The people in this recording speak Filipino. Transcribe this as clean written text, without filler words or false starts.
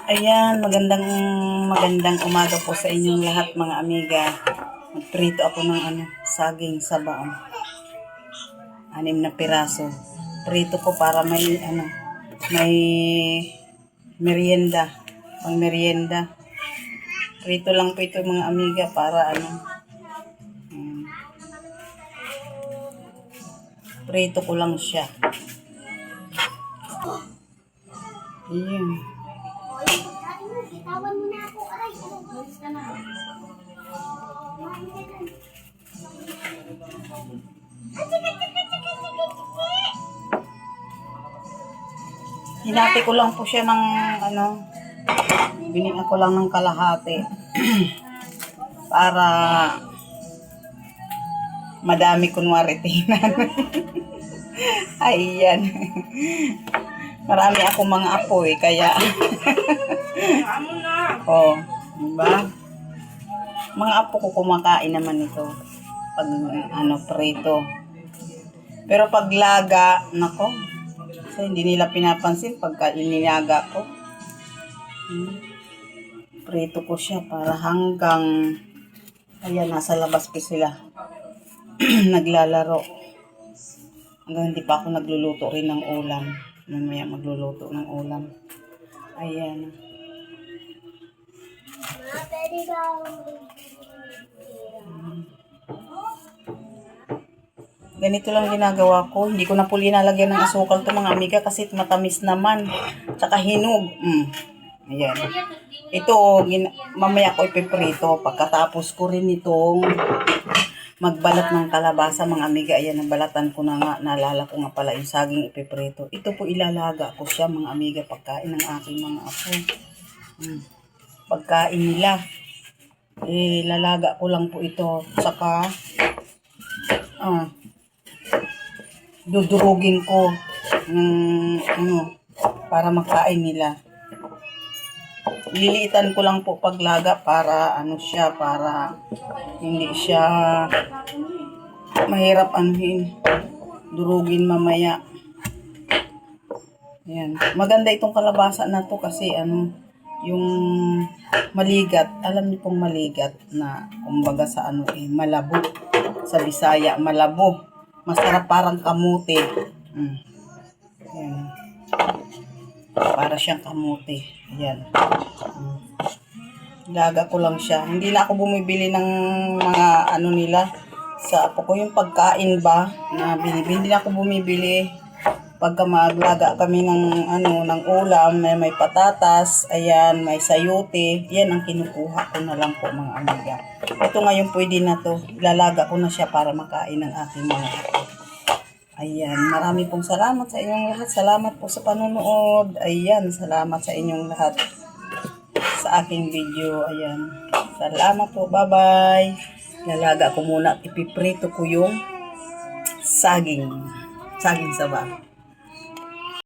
Ayan, magandang umaga po sa inyong lahat mga amiga. Magprito ako ng saging sa baon. 6 na piraso. Prito ko para may merienda, pang merienda. Prito lang po ito mga amiga para prito ko lang siya. Ayan. Tawan mo na ako, aray. Malis ka na. Hinati ko lang po siya ng binigyan ko lang ng kalahati para madami kunwari tingnan. Ayan. Marami akong mga apo kaya oh, diba? Mga apo ko kumakain naman ito pag prito. Pero pag laga, nako, kasi hindi nila pinapansin pagka inilaga ko. Prito ko siya para hanggang ayan, nasa labas ko sila naglalaro. Hanggang hindi pa ako nagluluto rin ng ulam. Mamaya magluluto ng ulam. Ayan. Ganito lang ginagawa ko. Hindi ko na po linalagyan ng asukal to mga amiga kasi matamis naman. Tsaka hinog. Ayan. Ito, mamaya ko ipiprito. Pagkatapos ko rin itong magbalat ng kalabasa mga amiga. Ayan, nabalatan ko na nga. Naalala ko nga pala yung saging ipiprito. Ito po ilalaga ko siya mga amiga. Pagkain ng aking mga apo. Pagkain nila. Lalaga ko lang po ito. Saka, dudurugin ko para makain nila. Liliitan ko lang po paglaga para siya, para hindi siya mahirap durugin mamaya. Ayan. Maganda itong kalabasa na to kasi yung maligat, alam niyo pong maligat na kumbaga sa malabo. Sa Bisaya, malabo. Masarap parang kamuti. Ayan. Para siyang kamuti. Ayan. Laga ko lang siya. Hindi na ako bumibili ng mga nila sa apo ko. Yung pagkain ba na binibili. Hindi na ako bumibili. Pagka maglaga kami ng ng ulam, may patatas, ayan, may sayote, yan ang kinukuha ko na lang po mga amiga. Ito ngayon pwede na to. Ilalaga ko na siya para makain ng aking mga apo. Ayan, marami pong salamat sa inyong lahat. Salamat po sa panonood. Ayan, salamat sa inyong lahat sa aking video. Ayan, salamat po. Bye-bye. Lalaga ko muna at ipiprito ko yung saging sa baon.